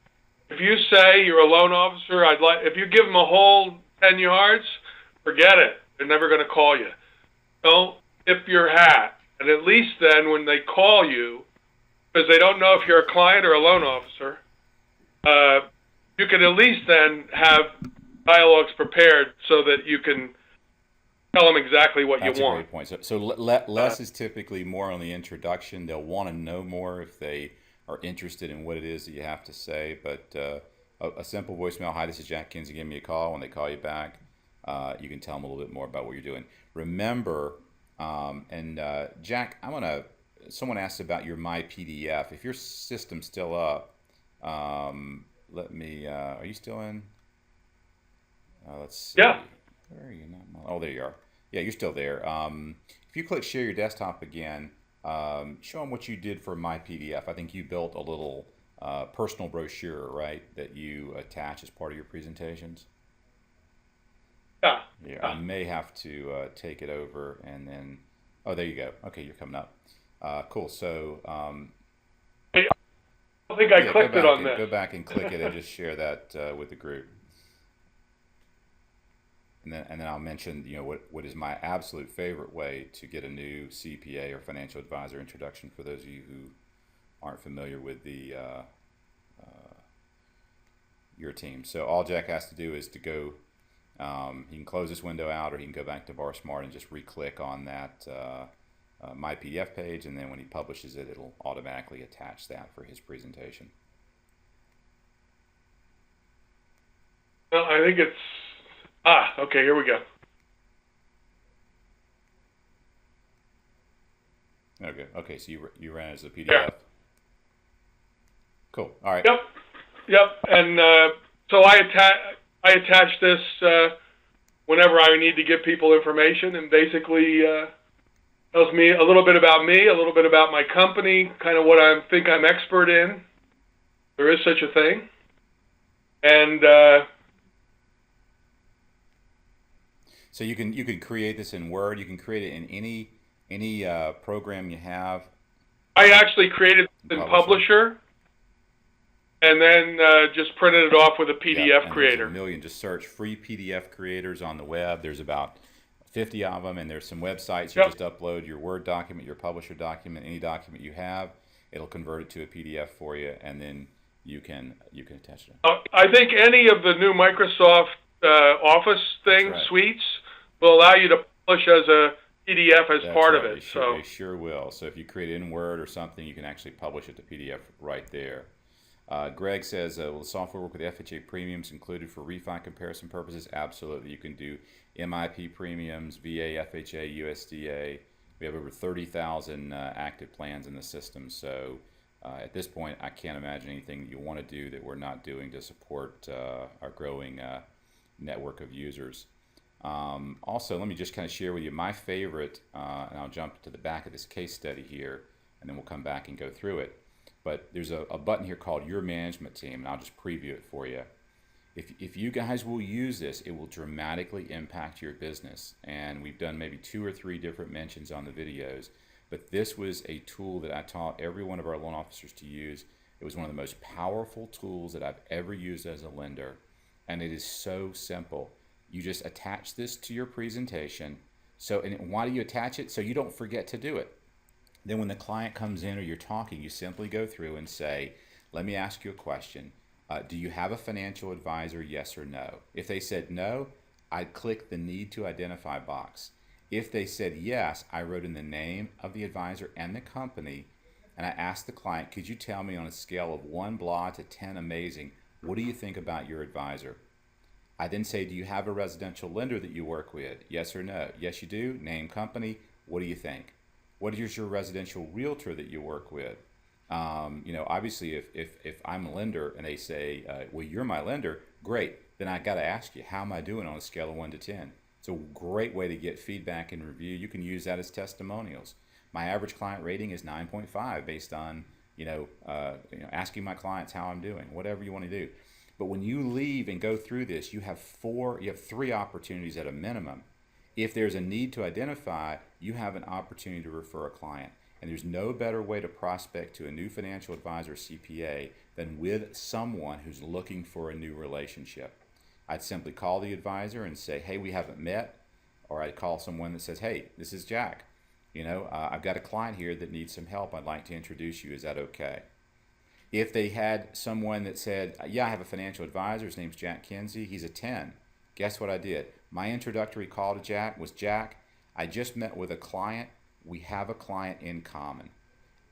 If you say you're a loan officer, if you give them a whole 10 yards, forget it. They're never going to call you. Don't tip your hat. And at least then, when they call you, because they don't know if you're a client or a loan officer, you can at least then have dialogues prepared so that you can tell them exactly what you want. That's a great point. So less is typically more on the introduction. They'll want to know more if they are interested in what it is that you have to say. But a simple voicemail, hi, this is Jack Kinsey, give me a call. When they call you back, you can tell them a little bit more about what you're doing. Remember, Jack, someone asked about your My PDF. If your system's still up, are you still in? Let's see. Yeah. Where are you? Oh, there you are. Yeah, you're still there. If you click share your desktop again, show them what you did for My PDF. I think you built a little personal brochure, right, that you attach as part of your presentations? Yeah. Yeah. I may have to take it over and then, oh, there you go. Okay, you're coming up. Cool. So I don't think I clicked it on this. Go back and click it and just share that with the group. And then I'll mention, what is my absolute favorite way to get a new CPA or financial advisor introduction for those of you who aren't familiar with your team. So all Jack has to do is to go, he can close this window out, or he can go back to BarSmart and just re-click on that my PDF page, and then when he publishes it, it'll automatically attach that for his presentation. Well, I think it's okay. Here we go. Okay. So you ran it as a PDF. Yeah. Cool. All right. Yep. And so I attach this whenever I need to give people information, and basically tells me a little bit about me, a little bit about my company, kind of what I think I'm expert in. There is such a thing, and so you can create this in Word. You can create it in any program you have. I actually created it in Publisher, and then just printed it off with a PDF creator. There's a million. Just search free PDF creators on the web. There's about 50 of them, and there's some websites. You just upload your Word document, your Publisher document, any document you have. It'll convert it to a PDF for you, and then you can attach it. I think any of the new Microsoft Office suites will allow you to publish as a PDF as part of it. They sure will. So if you create it in Word or something, you can actually publish it to PDF right there. Greg says, will the software work with FHA premiums included for refi comparison purposes? Absolutely. You can do MIP premiums, VA, FHA, USDA. We have over 30,000 active plans in the system. So at this point, I can't imagine anything that you want to do that we're not doing to support our growing network of users. Also, let me just kind of share with you my favorite, and I'll jump to the back of this case study here, and then we'll come back and go through it. But there's a button here called Your Management Team, and I'll just preview it for you. If you guys will use this, it will dramatically impact your business. And we've done maybe 2 or 3 different mentions on the videos, but this was a tool that I taught every one of our loan officers to use. It was one of the most powerful tools that I've ever used as a lender, and it is so simple. You just attach this to your presentation. And why do you attach it? So you don't forget to do it. Then when the client comes in or you're talking, you simply go through and say, let me ask you a question. Do you have a financial advisor, yes or no? If they said no, I'd click the need to identify box. If they said yes, I wrote in the name of the advisor and the company, and I asked the client, could you tell me on a scale of 1 blah to 10 amazing, what do you think about your advisor? I then say, do you have a residential lender that you work with? Yes or no? Yes, you do. Name, company. What do you think? What is your residential realtor that you work with? Obviously, if I'm a lender and they say, well, you're my lender, great. Then I got to ask you, how am I doing on a scale of 1 to 10? It's a great way to get feedback and review. You can use that as testimonials. My average client rating is 9.5 based on, asking my clients how I'm doing, whatever you want to do. But when you leave and go through this, you have 3 opportunities at a minimum. If there's a need to identify, you have an opportunity to refer a client. And there's no better way to prospect to a new financial advisor, CPA, than with someone who's looking for a new relationship. I'd simply call the advisor and say, hey, we haven't met. Or I'd call someone that says, hey, this is Jack. I've got a client here that needs some help. I'd like to introduce you. Is that okay? If they had someone that said, yeah, I have a financial advisor, his name's Jack Kinsey, he's a 10. Guess what I did? My introductory call to Jack was, Jack, I just met with a client. We have a client in common.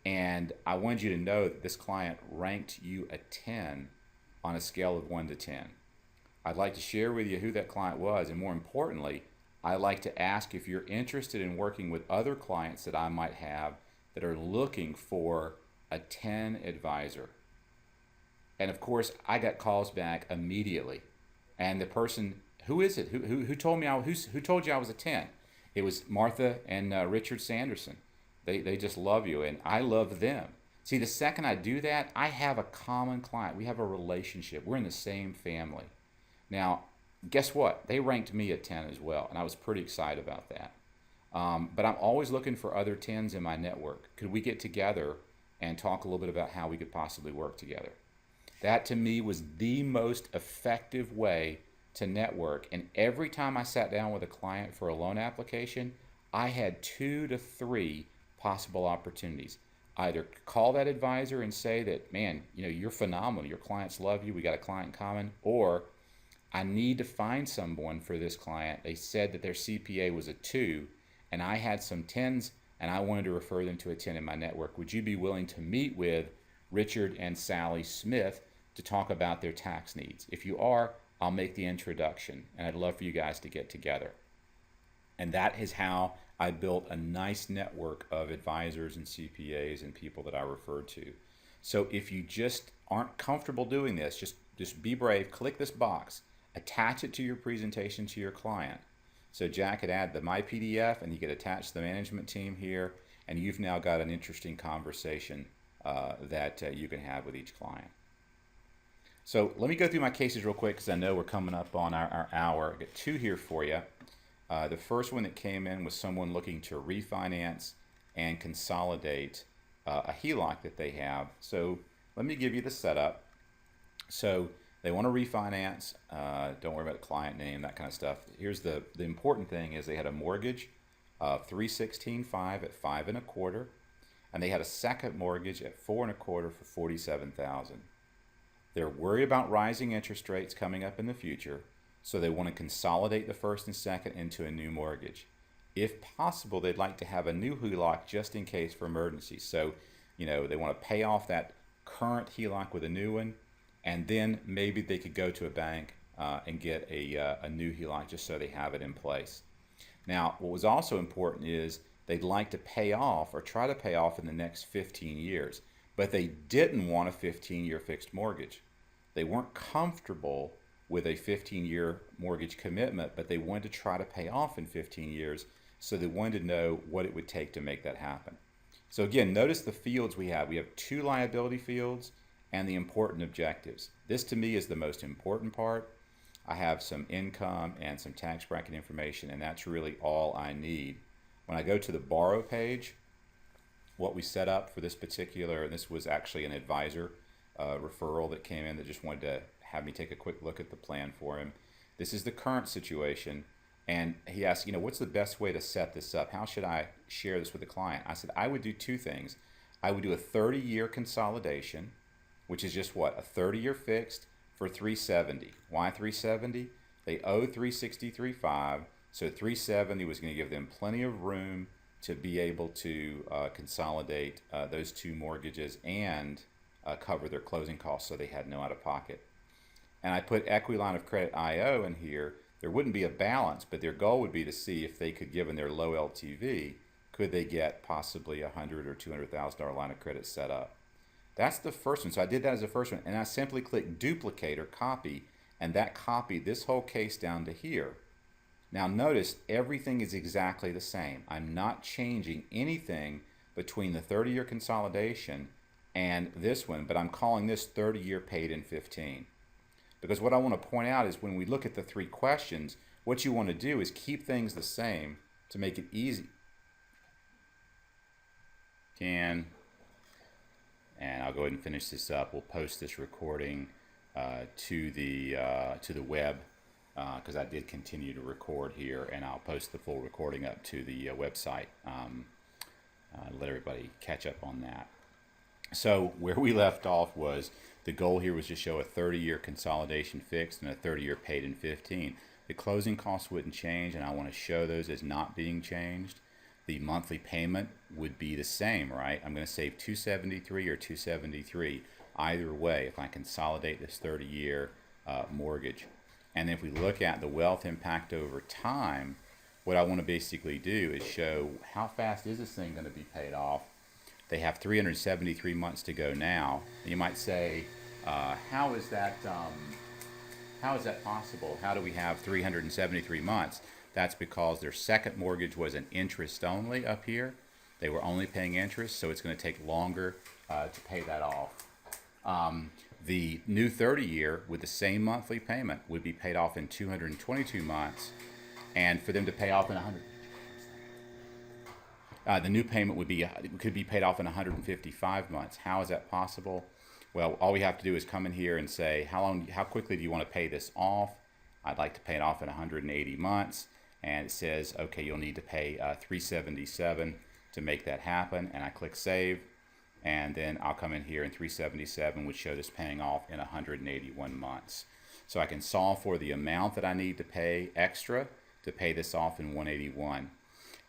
And I wanted you to know that this client ranked you a 10 on a scale of 1 to 10. I'd like to share with you who that client was, and more importantly, I'd like to ask if you're interested in working with other clients that I might have that are looking for a 10 advisor. And of course, I got calls back immediately. And the person, who is it? Who told me who told you I was a 10? It was Martha and Richard Sanderson. They just love you, and I love them. See, the second I do that, I have a common client. We have a relationship. We're in the same family. Now, guess what? They ranked me a 10 as well, and I was pretty excited about that. But I'm always looking for other 10s in my network. Could we get together and talk a little bit about how we could possibly work together? That, to me, was the most effective way to network. And every time I sat down with a client for a loan application, I had 2 to 3 possible opportunities. Either call that advisor and say that, man, you're phenomenal. Your clients love you. We got a client in common. Or I need to find someone for this client. They said that their CPA was a 2, and I had some 10s, and I wanted to refer them to a tenant in my network. Would you be willing to meet with Richard and Sally Smith to talk about their tax needs? If you are, I'll make the introduction, and I'd love for you guys to get together. And that is how I built a nice network of advisors and CPAs and people that I referred to. So if you just aren't comfortable doing this, just be brave, click this box, attach it to your presentation to your client. So Jack could add the My PDF, and you could attach the management team here, and you've now got an interesting conversation that you can have with each client. So let me go through my cases real quick, because I know we're coming up on our hour. I've got two here for you. The first one that came in was someone looking to refinance and consolidate a HELOC that they have. So let me give you the setup. So they want to refinance. Don't worry about the client name, that kind of stuff. Here's the important thing is they had a mortgage of $316,500 at 5 1/4, and they had a second mortgage at 4 1/4 for $47,000. They're worried about rising interest rates coming up in the future, so they want to consolidate the first and second into a new mortgage. If possible, they'd like to have a new HELOC just in case for emergencies. So, they want to pay off that current HELOC with a new one, and then maybe they could go to a bank and get a new HELOC just so they have it in place. Now, what was also important is they'd like to pay off or try to pay off in the next 15 years, but they didn't want a 15-year fixed mortgage. They weren't comfortable with a 15-year mortgage commitment, but they wanted to try to pay off in 15 years, so they wanted to know what it would take to make that happen. So again, notice the fields we have. We have 2 liability fields and the important objectives. This to me is the most important part. I have some income and some tax bracket information, and that's really all I need. When I go to the borrow page, what we set up for this particular, and this was actually an advisor referral that came in that just wanted to have me take a quick look at the plan for him. This is the current situation, and he asked, what's the best way to set this up? How should I share this with the client? I said I would do 2 things. I would do a 30-year consolidation, which is just what, a 30-year fixed for $370. Why $370? They owe $363.5, so $370 was going to give them plenty of room to be able to consolidate those 2 mortgages and cover their closing costs, so they had no out-of-pocket. And I put equity line of credit IO in here. There wouldn't be a balance, but their goal would be to see if they could, given their low LTV, could they get possibly a $100,000 or $200,000 line of credit set up. That's the first one. So I did that as the first one, and I simply clicked duplicate or copy, and that copied this whole case down to here. Now notice everything is exactly the same. I'm not changing anything between the 30-year consolidation and this one, but I'm calling this 30-year paid in 15. Because what I want to point out is when we look at the 3 questions, what you want to do is keep things the same to make it easy. And I'll go ahead and finish this up. We'll post this recording to the web because I did continue to record here, and I'll post the full recording up to the website. Let everybody catch up on that. So where we left off was the goal here was to show a 30-year consolidation fixed and a 30-year paid in 15. The closing costs wouldn't change, and I want to show those as not being changed. The monthly payment would be the same, right? I'm going to save $273 or $273 either way if I consolidate this 30-year mortgage. And if we look at the wealth impact over time, what I want to basically do is show how fast is this thing going to be paid off. They have 373 months to go now. And you might say, how is that possible? How do we have 373 months? That's because their second mortgage was an interest only up here. They were only paying interest, so it's going to take longer to pay that off. The new 30-year with the same monthly payment would be paid off in 222 months, and for them to pay off in 100. The new payment could be paid off in 155 months. How is that possible? Well, all we have to do is come in here and say, how quickly do you want to pay this off? I'd like to pay it off in 180 months. And it says, okay, you'll need to pay $377 to make that happen. And I click save. And then I'll come in here, and 377 would show this paying off in 181 months. So I can solve for the amount that I need to pay extra to pay this off in 181.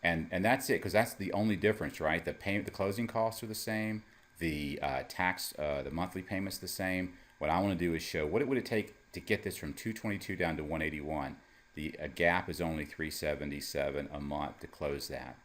And that's it, because that's the only difference, right? The closing costs are the same, the the monthly payments the same. What I want to do is show what it would it take to get this from 222 down to 181. The gap is only 377 a month to close that.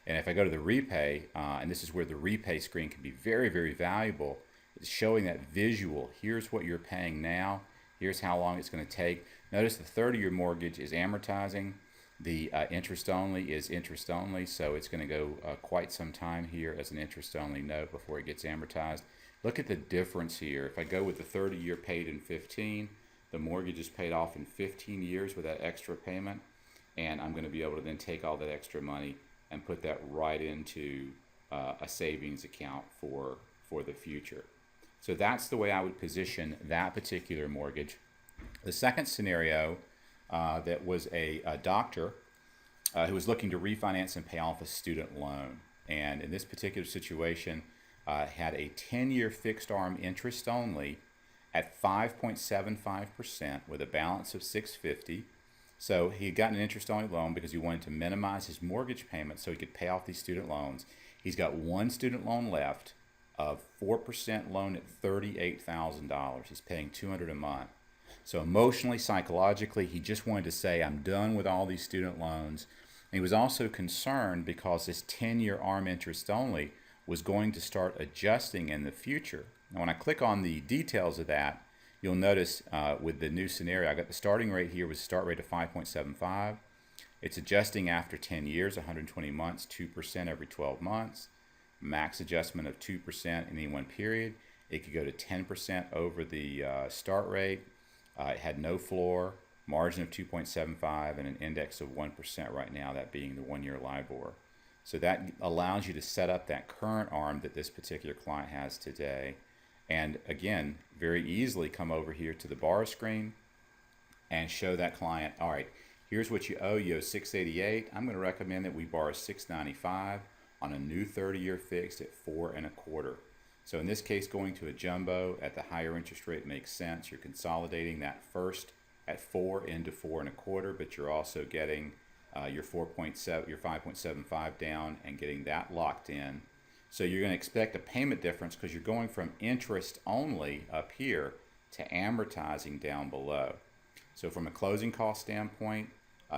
And if I go to the repay, and this is where the repay screen can be very, very valuable, it's showing that visual. Here's what you're paying now. Here's how long it's going to take. Notice the 30-year mortgage is amortizing. The interest only is interest only, so it's going to go quite some time here as an interest only note before it gets amortized. Look at the difference here. If I go with the 30-year paid in 15, the mortgage is paid off in 15 years with that extra payment, and I'm going to be able to then take all that extra money and put that right into a savings account for the future. So that's the way I would position that particular mortgage. The second scenario that was a doctor who was looking to refinance and pay off a student loan. And in this particular situation, had a 10-year fixed arm interest only at 5.75% with a balance of 650. So he had gotten an interest only loan because he wanted to minimize his mortgage payment so he could pay off these student loans. He's got one student loan left of 4% loan at $38,000. He's paying $200 a month. So emotionally, psychologically, he just wanted to say, I'm done with all these student loans. And he was also concerned because this 10-year ARM interest only was going to start adjusting in the future. Now, when I click on the details of that, you'll notice with the new scenario, I got the starting rate here was start rate of 5.75. It's adjusting after 10 years, 120 months, 2% every 12 months. Max adjustment of 2% in any one period. It could go to 10% over the start rate. It had no floor, margin of 2.75, and an index of 1% right now, that being the 1-year LIBOR. So that allows you to set up that current ARM that this particular client has today. And again, very easily come over here to the borrow screen and show that client, all right, here's what you owe. You owe $688. I'm going to recommend that we borrow $695 on a new 30-year fixed at 4.25. So in this case, going to a jumbo at the higher interest rate makes sense. You're consolidating that first at 4 into 4.25, but you're also getting your 5.75 down and getting that locked in. So you're going to expect a payment difference because you're going from interest only up here to amortizing down below. So from a closing cost standpoint,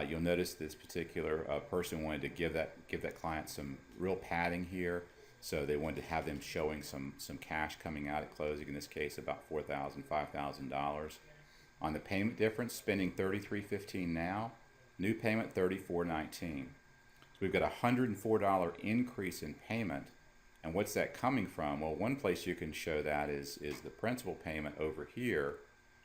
you'll notice this particular person wanted to give that client some real padding here. So they wanted to have them showing some cash coming out at closing, in this case about $4,000, $5,000. On the payment difference, spending $33.15 now, new payment $34.19. So we've got a $104 increase in payment. And what's that coming from? Well, one place you can show that is the principal payment over here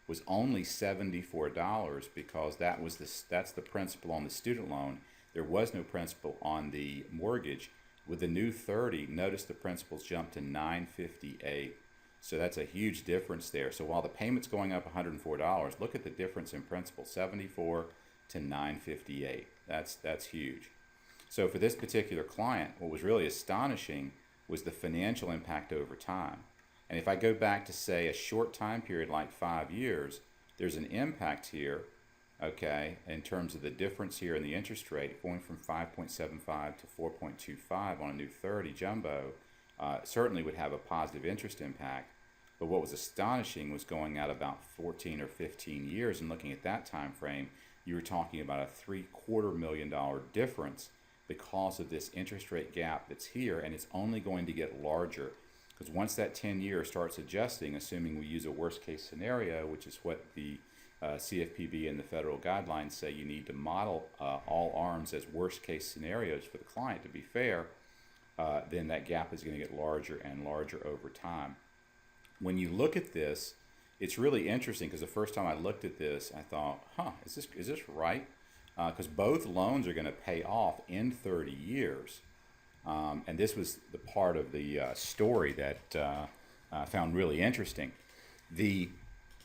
was only $74 because that's the principal on the student loan. There was no principal on the mortgage. With the new 30, notice the principal's jumped to $958. So that's a huge difference there. So while the payment's going up $104, look at the difference in principal, 74 to 958. That's huge. So for this particular client, what was really astonishing was the financial impact over time. And if I go back to, say, a short time period like 5 years, there's an impact here, okay, in terms of the difference here in the interest rate, going from 5.75 to 4.25 on a new 30 jumbo, certainly would have a positive interest impact. But what was astonishing was going out about 14 or 15 years and looking at that time frame, you were talking about a $750,000 difference because of this interest rate gap that's here, and it's only going to get larger. Because once that 10-year starts adjusting, assuming we use a worst-case scenario, which is what the CFPB and the federal guidelines say you need to model all ARMs as worst-case scenarios for the client to be fair, then that gap is going to get larger and larger over time. When you look at this, it's really interesting because the first time I looked at this, I thought, is this right? Because both loans are going to pay off in 30 years. And this was the part of the story that I found really interesting. The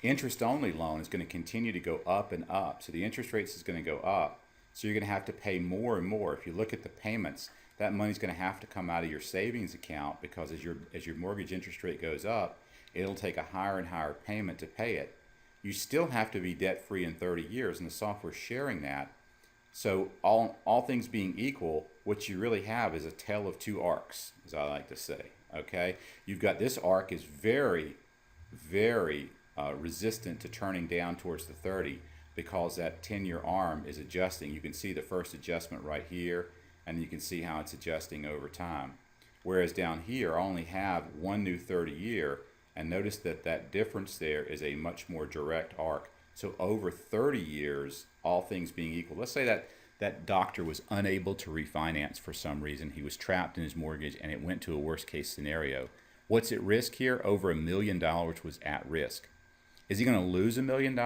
interest-only loan is going to continue to go up and up. So the interest rates is going to go up. So you're going to have to pay more and more. If you look at the payments, that money's going to have to come out of your savings account because as your mortgage interest rate goes up, it'll take a higher and higher payment to pay it. You still have to be debt-free in 30 years, and the software's sharing that. So all things being equal, what you really have is a tale of two arcs, as I like to say. Okay, you've got this arc is very, very resistant to turning down towards the 30 because that 10-year arm is adjusting. You can see the first adjustment right here, and you can see how it's adjusting over time. Whereas down here, I only have one new 30-year, and notice that that difference there is a much more direct arc. So over 30 years, all things being equal, let's say that that doctor was unable to refinance for some reason. He was trapped in his mortgage and it went to a worst case scenario. What's at risk here? Over $1 million was at risk. Is he going to lose $1 million?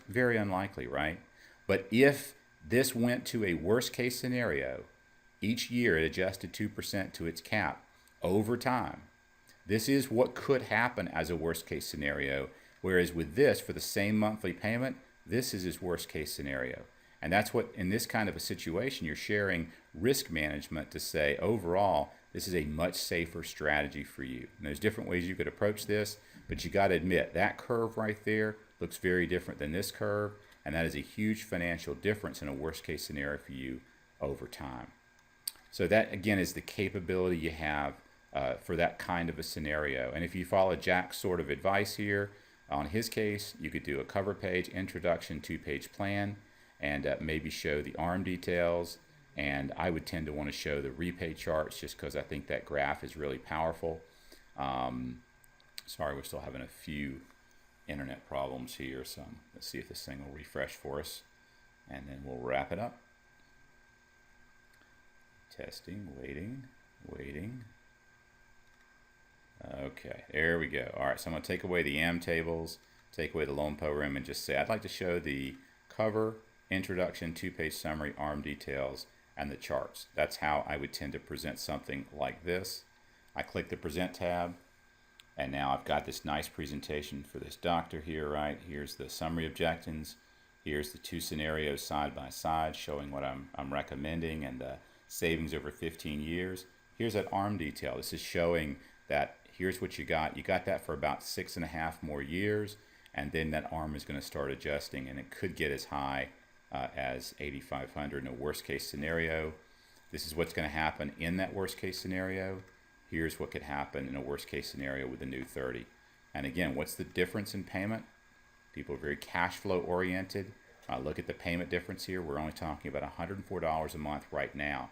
Very unlikely, right? But if this went to a worst case scenario, each year it adjusted 2% to its cap over time. This is what could happen as a worst case scenario. Whereas with this, for the same monthly payment, this is his worst case scenario. And that's what, in this kind of a situation, you're sharing risk management to say, overall, this is a much safer strategy for you. And there's different ways you could approach this, but you got to admit, that curve right there looks very different than this curve, and that is a huge financial difference in a worst case scenario for you over time. So that, again, is the capability you have for that kind of a scenario. And if you follow Jack's sort of advice here, on his case, you could do a cover page, introduction, 2-page plan, and maybe show the ARM details. And I would tend to want to show the repay charts just because I think that graph is really powerful. Sorry, we're still having a few internet problems here, so let's see if this thing will refresh for us, and then we'll wrap it up. Testing, waiting. Okay, there we go. All right, so I'm going to take away the AM tables, take away the loan program, and just say I'd like to show the cover, introduction, 2-page summary, ARM details, and the charts. That's how I would tend to present something like this. I click the Present tab, and now I've got this nice presentation for this doctor here, right? Here's the summary objections. Here's the two scenarios side by side showing what I'm recommending and the savings over 15 years. Here's that ARM detail. This is showing that here's what you got. You got that for about 6.5 more years, and then that ARM is going to start adjusting, and it could get as high as 8,500 in a worst case scenario. This is what's going to happen in that worst case scenario. Here's what could happen in a worst case scenario with the new 30. And again, what's the difference in payment? People are very cash flow oriented. Look at the payment difference here. We're only talking about $104 a month right now.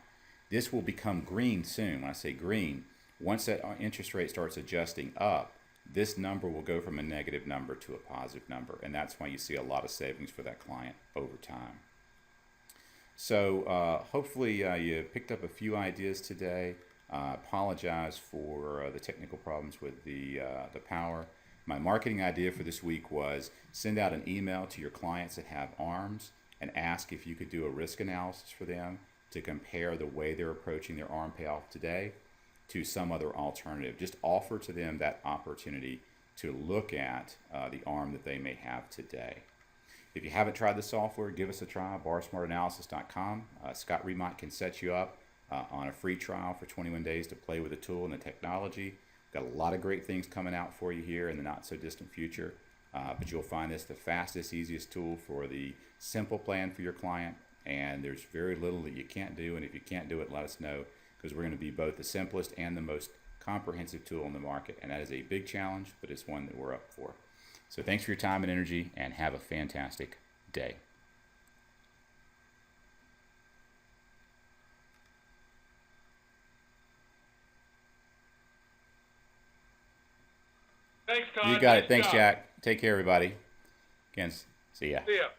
This will become green soon. When I say green, once that interest rate starts adjusting up, this number will go from a negative number to a positive number, and that's why you see a lot of savings for that client over time. So hopefully you picked up a few ideas today. Apologize for the technical problems with the power. My marketing idea for this week was send out an email to your clients that have ARMs and ask if you could do a risk analysis for them to compare the way they're approaching their ARM payoff today to some other alternative. Just offer to them that opportunity to look at the ARM that they may have today. If you haven't tried the software, give us a try, barsmartanalysis.com. Scott Remont can set you up on a free trial for 21 days to play with the tool and the technology. Got a lot of great things coming out for you here in the not so distant future, but you'll find this the fastest, easiest tool for the simple plan for your client, and there's very little that you can't do, and if you can't do it, let us know, because we're going to be both the simplest and the most comprehensive tool in the market, and that is a big challenge, but it's one that we're up for. So thanks for your time and energy, and have a fantastic day. Thanks, Todd. You got it. Nice Thanks, job. Jack. Take care, everybody. Again, see ya. See ya.